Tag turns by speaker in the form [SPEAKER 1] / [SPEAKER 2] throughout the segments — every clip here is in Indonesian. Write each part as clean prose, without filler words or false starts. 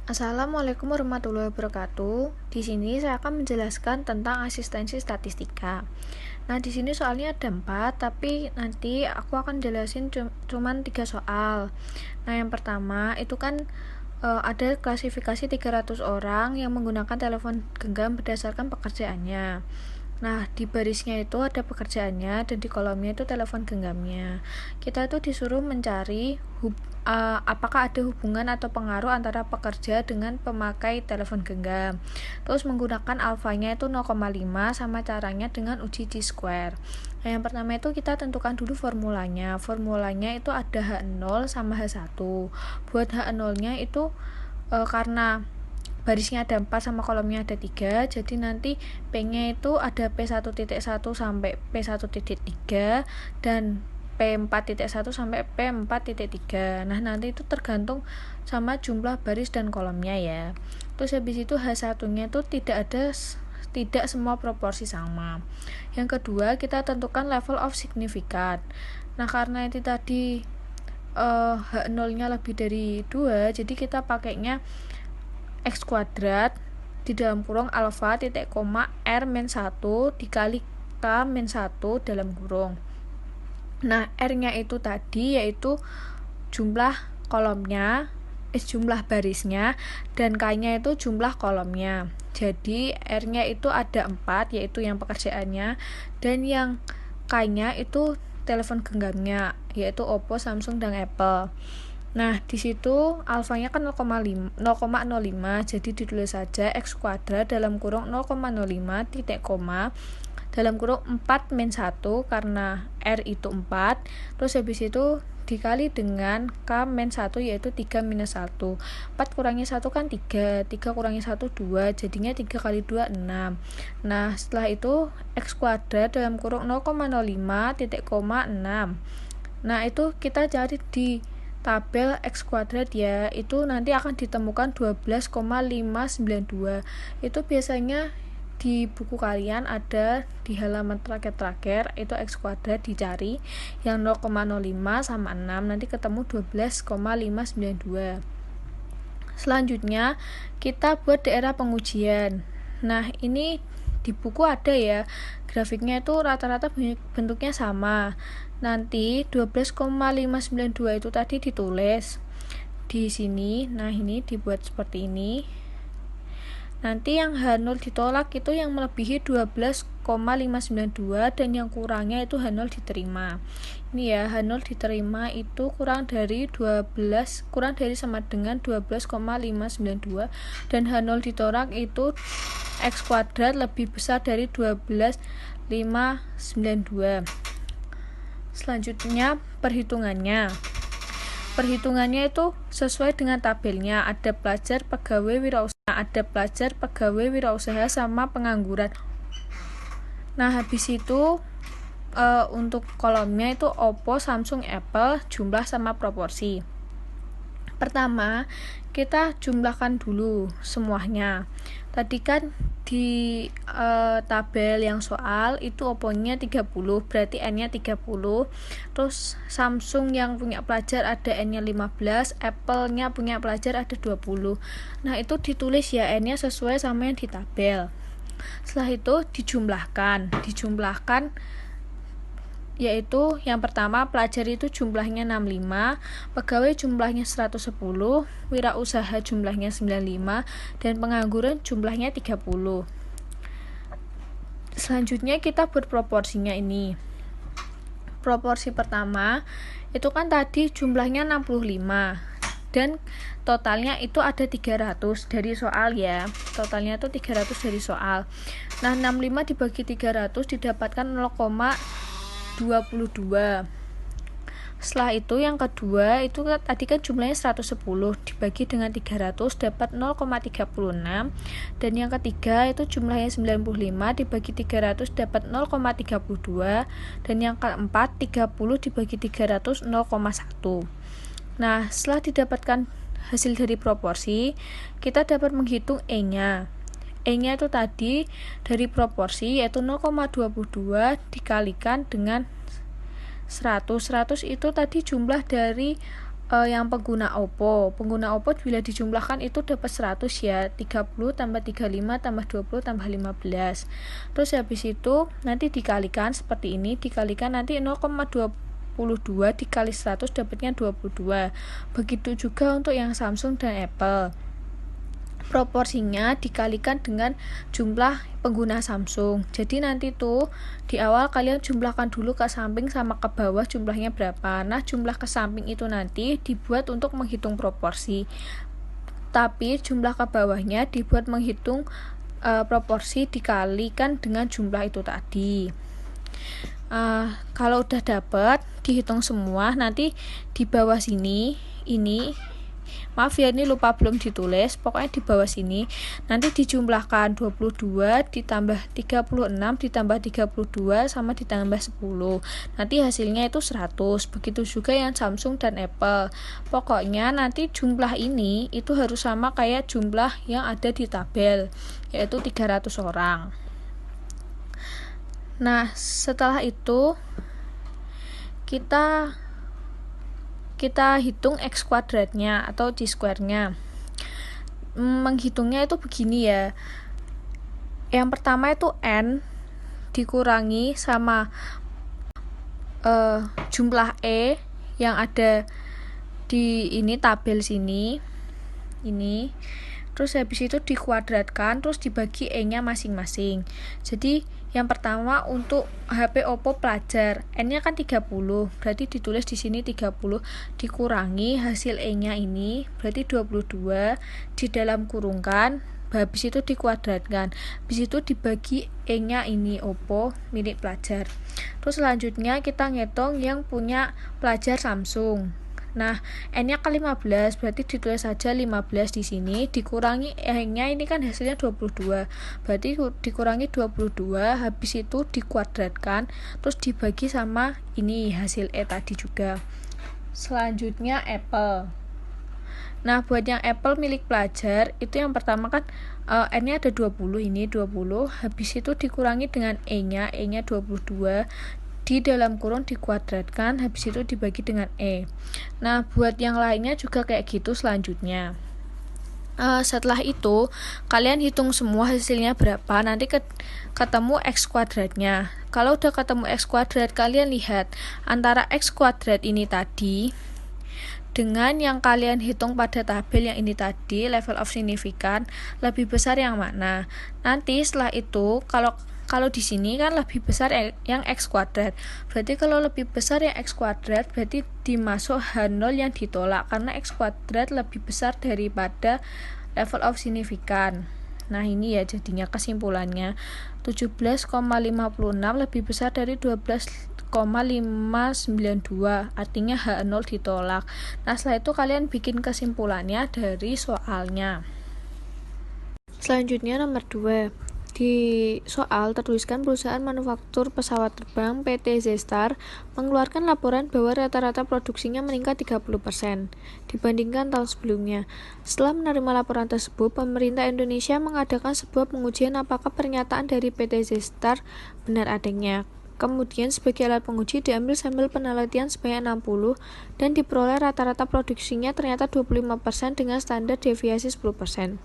[SPEAKER 1] Assalamualaikum warahmatullahi wabarakatuh. Di sini saya akan menjelaskan tentang asistensi statistika. Nah, di sini soalnya ada 4, tapi nanti aku akan jelasin cuman 3 soal. Nah, yang pertama itu kan ada klasifikasi 300 orang yang menggunakan telepon genggam berdasarkan pekerjaannya. Nah, di barisnya itu ada pekerjaannya dan di kolomnya itu telepon genggamnya. Kita itu disuruh mencari apakah ada hubungan atau pengaruh antara pekerja dengan pemakai telepon genggam. Terus menggunakan alfanya itu 0,5 sama caranya dengan uji Chi-square. Nah, yang pertama itu kita tentukan dulu formulanya. Formulanya itu ada H0 sama H1. Buat H0-nya itu karena barisnya ada 4 sama kolomnya ada 3, jadi nanti P-nya itu ada P1.1 sampai P1.3 dan P4.1 sampai P4.3. Nah, nanti itu tergantung sama jumlah baris dan kolomnya ya. Terus habis itu H1-nya itu tidak semua proporsi sama. Yang kedua, kita tentukan level of significant. Nah, karena itu tadi H0-nya lebih dari 2, jadi kita pakainya X kuadrat di dalam kurung alfa titik koma R min 1 dikali K min 1 dalam kurung. Nah, R-nya itu tadi yaitu jumlah kolomnya, jumlah barisnya, dan K-nya itu jumlah kolomnya. Jadi R-nya itu ada 4, yaitu yang pekerjaannya, dan yang K-nya itu telepon genggamnya, yaitu Oppo, Samsung, dan Apple. Nah, di situ alfanya kan 0,05, jadi ditulis saja X kuadrat dalam kurung 0,05 titik koma dalam kurung 4 min 1 karena R itu 4, terus habis itu dikali dengan K min 1 yaitu 3 minus 1. 4 kurangi 1 kan 3, 3 kurangi 1 2, jadinya 3 kali 2 6. Nah, setelah itu X kuadrat dalam kurung 0,05 titik koma 6. Nah, itu kita cari di tabel X kuadrat ya, itu nanti akan ditemukan 12,592. Itu biasanya di buku kalian ada di halaman terakhir itu X kuadrat dicari yang 0,05 sama 6, nanti ketemu 12,592. Selanjutnya kita buat daerah pengujian. Nah, ini di buku ada ya, grafiknya itu rata-rata bentuknya sama. Nanti 12,592 itu tadi ditulis di sini. Nah, ini dibuat seperti ini. Nanti yang H0 ditolak itu yang melebihi 12,592 dan yang kurangnya itu H0 diterima. Ini ya, H0 diterima itu kurang dari sama dengan 12,592 dan H0 ditolak itu X kuadrat lebih besar dari 12,592. Selanjutnya perhitungannya itu sesuai dengan tabelnya, ada pelajar, pegawai, wirausaha sama pengangguran. Nah, habis itu untuk kolomnya itu Oppo, Samsung, Apple, jumlah sama proporsi. Pertama, kita jumlahkan dulu semuanya. Tadi kan di tabel yang soal itu Oppo-nya 30, berarti N-nya 30. Terus Samsung yang punya pelajar ada N-nya 15, Apple-nya punya pelajar ada 20. Nah, itu ditulis ya N-nya sesuai sama yang di tabel. Setelah itu dijumlahkan yaitu yang pertama pelajar itu jumlahnya 65, pegawai jumlahnya 110, wirausaha jumlahnya 95, dan pengangguran jumlahnya 30. Selanjutnya kita buat proporsinya ini. Proporsi pertama itu kan tadi jumlahnya 65 dan totalnya itu ada 300 dari soal ya. Totalnya itu 300 dari soal. Nah, 65 dibagi 300 didapatkan 0,22. Setelah itu yang kedua itu tadi kan jumlahnya 110 dibagi dengan 300 dapat 0,36, dan yang ketiga itu jumlahnya 95 dibagi 300 dapat 0,32, dan yang keempat 30 dibagi 300 0,1. Nah, setelah didapatkan hasil dari proporsi, kita dapat menghitung E-nya. E-nya itu tadi dari proporsi yaitu 0,22 dikalikan dengan 100 itu tadi jumlah dari yang pengguna Oppo bila dijumlahkan itu dapat 100 ya, 30 tambah 35 tambah 20 tambah 15. Terus habis itu nanti dikalikan seperti ini, dikalikan nanti 0,22 dikali 100 dapatnya 22. Begitu juga untuk yang Samsung dan Apple, proporsinya dikalikan dengan jumlah pengguna Samsung. Jadi nanti tuh di awal kalian jumlahkan dulu ke samping sama ke bawah jumlahnya berapa. Nah, jumlah ke samping itu nanti dibuat untuk menghitung proporsi. Tapi jumlah ke bawahnya dibuat menghitung proporsi dikalikan dengan jumlah itu tadi. Kalau udah dapet, dihitung semua, nanti di bawah sini ini, maaf ya ini lupa belum ditulis, pokoknya di bawah sini nanti dijumlahkan 22 ditambah 36 ditambah 32 sama ditambah 10, nanti hasilnya itu 100. Begitu juga yang Samsung dan Apple, pokoknya nanti jumlah ini itu harus sama kayak jumlah yang ada di tabel, yaitu 300 orang. Nah, setelah itu kita hitung X kuadratnya atau C square-nya. Menghitungnya itu begini ya. Yang pertama itu N dikurangi sama jumlah E yang ada di ini tabel sini. Ini. Terus habis itu dikuadratkan, terus dibagi E-nya masing-masing. Jadi yang pertama untuk HP Oppo pelajar, N-nya kan 30, berarti ditulis di sini 30 dikurangi hasil E-nya ini berarti 22 di dalam kurungkan, habis itu dikuadratkan, habis itu dibagi E-nya ini Oppo milik pelajar. Terus selanjutnya kita ngitung yang punya pelajar Samsung. Nah, N-nya kan 15, berarti ditulis saja 15 di sini, dikurangi E-nya ini kan hasilnya 22. Berarti dikurangi 22, habis itu dikuadratkan, terus dibagi sama ini hasil E tadi juga. Selanjutnya Apple. Nah, buat yang Apple milik pelajar, itu yang pertama kan N-nya ada 20, ini 20, habis itu dikurangi dengan E-nya 22, di dalam kurung dikuadratkan, habis itu dibagi dengan E. Nah, buat yang lainnya juga kayak gitu selanjutnya. Setelah itu kalian hitung semua hasilnya berapa, nanti ketemu X kuadratnya. Kalau udah ketemu X kuadrat, kalian lihat antara X kuadrat ini tadi dengan yang kalian hitung pada tabel yang ini tadi, level of significance, lebih besar yang mana. Nanti setelah itu kalau di sini kan lebih besar yang X kuadrat, berarti kalau lebih besar yang X kuadrat berarti dimasuk H0 yang ditolak, karena X kuadrat lebih besar daripada level of significance. Nah, ini ya jadinya kesimpulannya 17,56 lebih besar dari 12,592, artinya H0 ditolak. Nah, setelah itu kalian bikin kesimpulannya dari soalnya. Selanjutnya nomor 2. Di soal tertuliskan perusahaan manufaktur pesawat terbang PT Zstar mengeluarkan laporan bahwa rata-rata produksinya meningkat 30% dibandingkan tahun sebelumnya. Setelah menerima laporan tersebut, pemerintah Indonesia mengadakan sebuah pengujian apakah pernyataan dari PT Zstar benar adanya. Kemudian sebagai alat penguji diambil sampel penelitian sebanyak 60 dan diperoleh rata-rata produksinya ternyata 25% dengan standar deviasi 10%.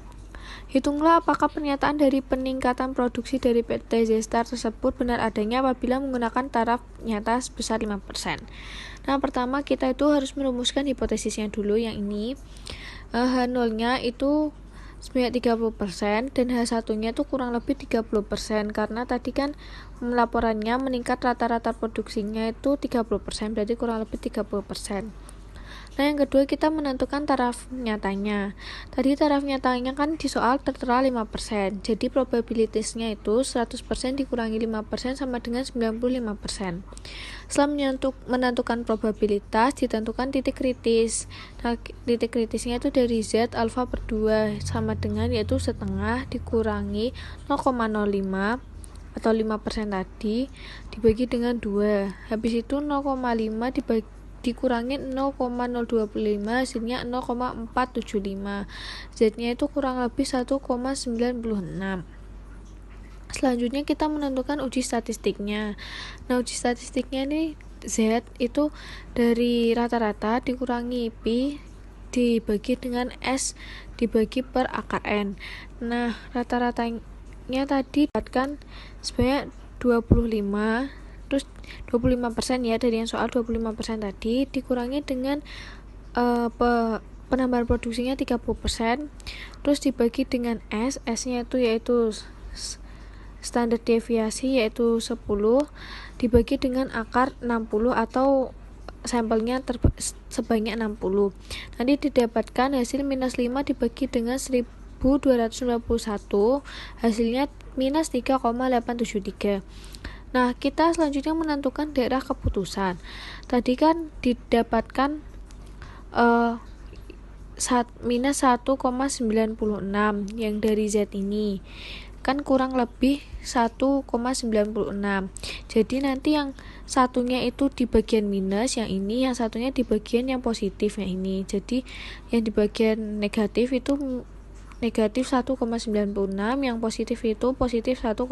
[SPEAKER 1] Hitunglah apakah pernyataan dari peningkatan produksi dari PT Zstar tersebut benar adanya apabila menggunakan taraf nyata sebesar 5%. Nah, pertama kita itu harus merumuskan hipotesisnya dulu, yang ini H0-nya itu sebanyak 30% dan H1-nya itu kurang lebih 30%, karena tadi kan laporannya meningkat rata-rata produksinya itu 30%, berarti kurang lebih 30%. Nah, yang kedua kita menentukan taraf nyatanya. Tadi taraf nyatanya kan di soal tertera 5%. Jadi probabilitasnya itu 100% dikurangi 5% sama dengan 95%. Setelah menentukan probabilitas, ditentukan titik kritis. Nah, titik kritisnya itu dari Z alfa per 2 sama dengan yaitu setengah dikurangi 0,05 atau 5% tadi dibagi dengan 2. Habis itu 0,5 dikurangi 0,025, hasilnya 0,475. Z-nya itu kurang lebih 1,96. Selanjutnya kita menentukan uji statistiknya. Nah, uji statistiknya ini Z itu dari rata-rata dikurangi Pi dibagi dengan S dibagi per akar N. Nah, rata-ratanya tadi dapatkan sebanyak 25, terus 25% ya, dari yang soal 25% tadi dikurangi dengan penambahan produksinya 30%, terus dibagi dengan S-nya itu yaitu standar deviasi yaitu 10, dibagi dengan akar 60 atau sampelnya sebanyak 60. Nanti didapatkan hasil minus 5 dibagi dengan 1291, hasilnya minus 3,873. Nah, kita selanjutnya menentukan daerah keputusan. Tadi kan didapatkan minus 1,96 yang dari Z ini kan kurang lebih 1,96. Jadi nanti yang satunya itu di bagian minus yang ini, yang satunya di bagian yang positif yang ini. Jadi yang di bagian negatif itu negatif 1,96, yang positif itu positif 1,96.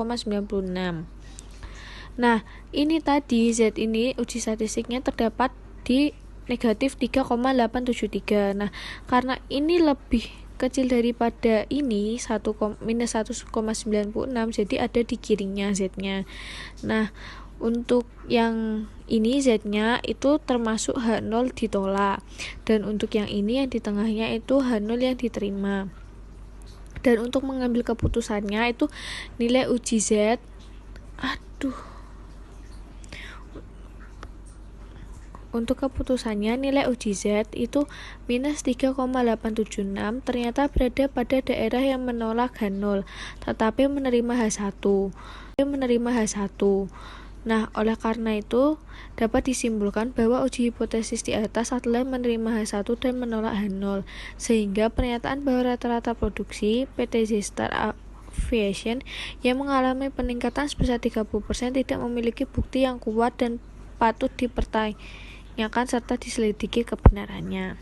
[SPEAKER 1] Nah, ini tadi Z ini uji statistiknya terdapat di negatif 3,873. Nah, karena ini lebih kecil daripada ini minus 1,96, jadi ada di kirinya Z-nya. Nah, untuk yang ini Z-nya itu termasuk H0 ditolak, dan untuk yang ini yang di tengahnya itu H0 yang diterima. Dan untuk mengambil keputusannya itu nilai uji Z Untuk keputusannya, nilai uji Z itu minus 3,876 ternyata berada pada daerah yang menolak H0, tetapi menerima H1. Nah, oleh karena itu, dapat disimpulkan bahwa uji hipotesis di atas adalah menerima H1 dan menolak H0, sehingga pernyataan bahwa rata-rata produksi PT Z-Star Aviation yang mengalami peningkatan sebesar 30% tidak memiliki bukti yang kuat dan patut dipertanyakan serta diselidiki kebenarannya.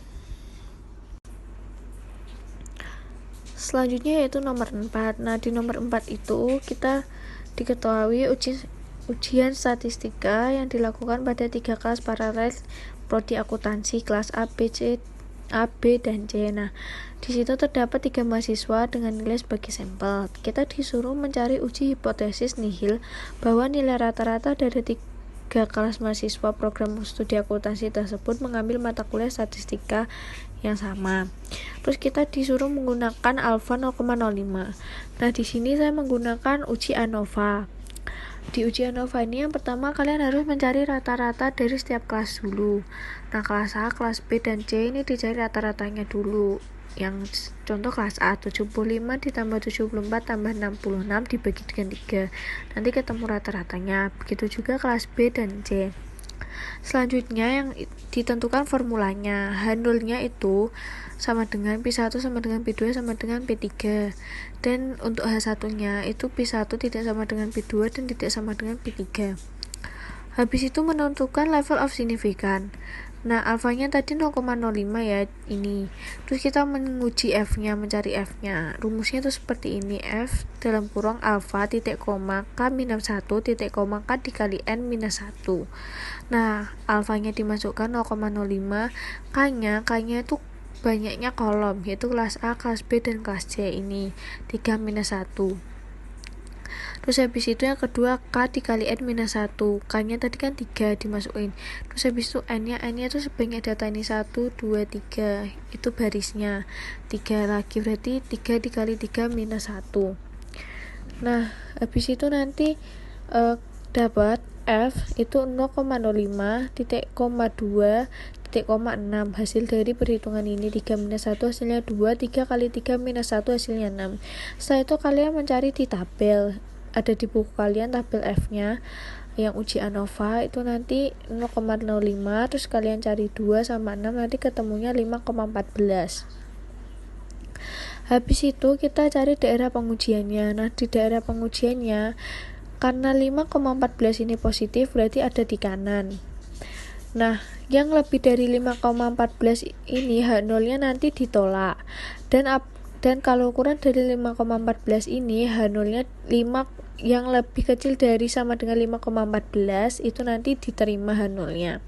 [SPEAKER 1] Selanjutnya yaitu nomor 4. Nah, di nomor 4 itu kita diketahui ujian statistika yang dilakukan pada 3 kelas paralel prodi akuntansi kelas A, B, dan C. Nah, di situ terdapat 3 mahasiswa dengan nilai sebagai sampel. Kita disuruh mencari uji hipotesis nihil bahwa nilai rata-rata dari 3 kelas mahasiswa program studi akuntansi tersebut mengambil mata kuliah statistika yang sama. Terus kita disuruh menggunakan alfa 0,05. Nah, di sini saya menggunakan uji ANOVA. Di uji ANOVA ini yang pertama kalian harus mencari rata-rata dari setiap kelas dulu. Nah, kelas A, kelas B, dan C ini dicari rata-ratanya dulu. Yang contoh kelas A 75 ditambah 74 tambah 66 dibagi dengan 3, nanti ketemu rata-ratanya. Begitu juga kelas B dan C. Selanjutnya yang ditentukan formulanya. H0 nya itu sama dengan P1 sama dengan P2 sama dengan P3, dan untuk H1 nya itu P1 tidak sama dengan P2 dan tidak sama dengan P3. Habis itu menentukan level of significance. Nah, alfanya tadi 0,05 ya ini. Terus kita menguji F-nya, mencari F-nya. Rumusnya itu seperti ini. F dalam kurung alfa titik koma K minus 1 titik koma K dikali N minus 1. Nah, alfanya dimasukkan 0,05, K-nya itu banyaknya kolom, yaitu kelas A, kelas B, dan kelas C ini 3 minus 1. Terus habis itu yang kedua K dikali N minus 1, K-nya tadi kan 3 dimasukin. Terus habis itu N-nya itu sebanyak data ini 1, 2, 3, itu barisnya 3 lagi, berarti 3 dikali 3 minus 1. Nah, habis itu nanti dapat F itu 0,05 titik koma 2 titik koma 6. Hasil dari perhitungan ini 3 minus 1 hasilnya 2, 3 kali 3 minus 1 hasilnya 6. Setelah itu kalian mencari di tabel, ada di buku kalian tabel F-nya yang uji ANOVA itu nanti 0,05, terus kalian cari 2 sama 6, nanti ketemunya 5,14. Habis itu kita cari daerah pengujiannya. Nah, di daerah pengujiannya karena 5,14 ini positif berarti ada di kanan. Nah, yang lebih dari 5,14 ini H0 nya nanti ditolak, dan Dan kalau ukuran dari 5,14 ini H0-nya 5 yang lebih kecil dari sama dengan 5,14 itu nanti diterima H0-nya.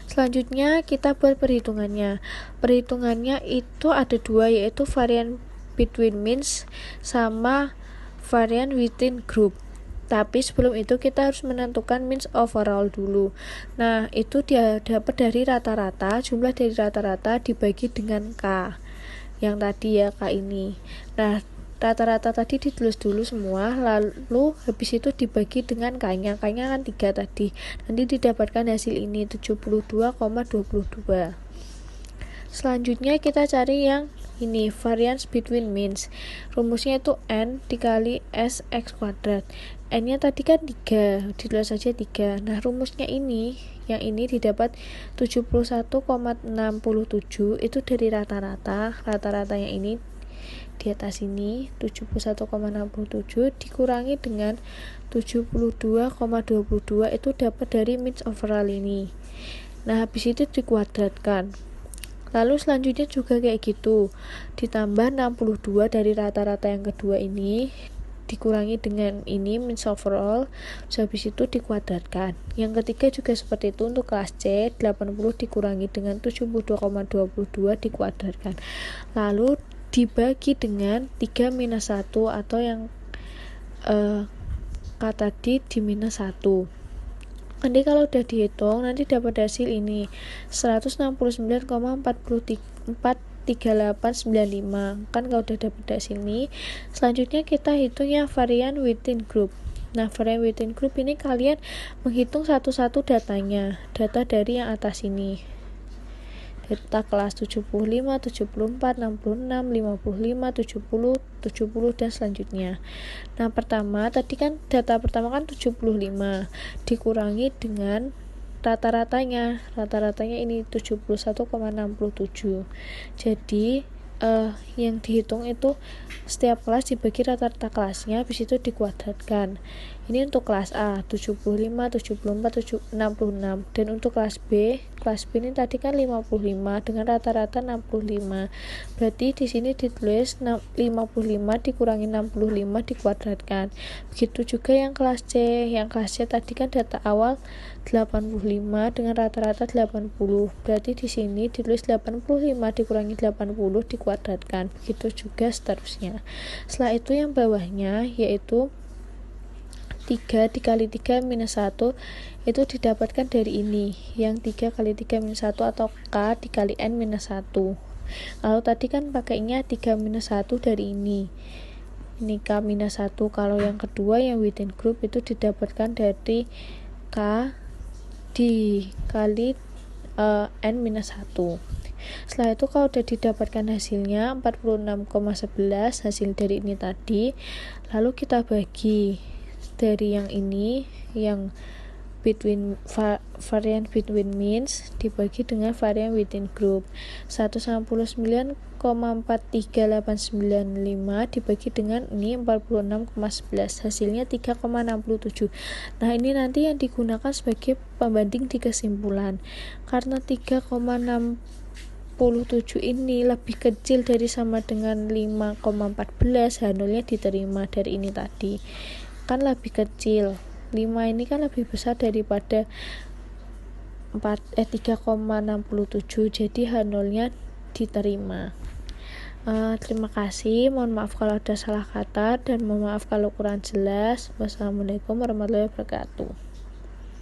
[SPEAKER 1] Selanjutnya kita buat perhitungannya. Perhitungannya itu ada dua, yaitu varian between means sama varian within group. Tapi sebelum itu kita harus menentukan means overall dulu. Nah, itu dia dapat dari rata-rata, jumlah dari rata-rata dibagi dengan K. Yang tadi ya, K ini. Nah, rata-rata tadi ditulis dulu semua, lalu habis itu dibagi dengan K-nya. K-nya kan 3 tadi. Nanti didapatkan hasil ini 72,22. Selanjutnya kita cari yang ini, variance between means. Rumusnya itu N dikali S X kuadrat. N-nya tadi kan 3, ditulis saja 3. Nah, rumusnya ini, yang ini didapat 71,67 itu dari rata-rata. Rata-ratanya ini di atas ini 71,67 dikurangi dengan 72,22 itu dapat dari means overall ini. Nah, habis itu dikuadratkan. Lalu selanjutnya juga kayak gitu, ditambah 62 dari rata-rata yang kedua ini dikurangi dengan ini means overall, habis itu dikuadratkan. Yang ketiga juga seperti itu untuk kelas C, 80 dikurangi dengan 72,22 dikuadratkan. Lalu dibagi dengan 3 minus 1 atau yang K tadi di minus 1. Nanti kalau udah dihitung nanti dapat hasil ini 169,43895. Kan kalau udah dapat hasil ini, selanjutnya kita hitung yang varian within group. Nah, varian within group ini kalian menghitung satu-satu datanya, data dari yang atas ini, data kelas 75, 74, 66, 55, 70, 70 dan selanjutnya. Nah, pertama tadi kan data pertama kan 75 dikurangi dengan rata-ratanya. Rata-ratanya ini 71,67. Jadi yang dihitung itu setiap kelas dibagi rata-rata kelasnya, habis itu dikuadratkan. Ini untuk kelas A 75, 74, 66. Dan untuk kelas B ini tadi kan 55 dengan rata-rata 65. Berarti di sini ditulis 55 dikurangi 65 dikuadratkan. Begitu juga yang kelas C. Yang kelas C tadi kan data awal 85 dengan rata-rata 80. Berarti di sini ditulis 85 dikurangi 80 dikuadratkan. Begitu juga seterusnya. Setelah itu yang bawahnya yaitu 3 dikali 3 minus 1 itu didapatkan dari ini, yang 3 kali 3 minus 1 atau K dikali N minus 1. Lalu tadi kan pakainya 3 minus 1 dari ini K minus 1. Kalau yang kedua yang within group itu didapatkan dari K dikali N minus 1. Setelah itu kalau udah didapatkan hasilnya 46,11 hasil dari ini tadi, lalu kita bagi dari yang ini, yang varian between means dibagi dengan varian within group. 199,43895 dibagi dengan ini 46,11, hasilnya 3,67. Nah, ini nanti yang digunakan sebagai pembanding di kesimpulan. Karena 3,67 ini lebih kecil dari sama dengan 5,14, H0-nya diterima dari ini tadi. Kan lebih kecil. 5 ini kan lebih besar daripada 3,67, jadi H0-nya diterima. Terima kasih, mohon maaf kalau ada salah kata dan mohon maaf kalau kurang jelas. Wassalamualaikum warahmatullahi wabarakatuh.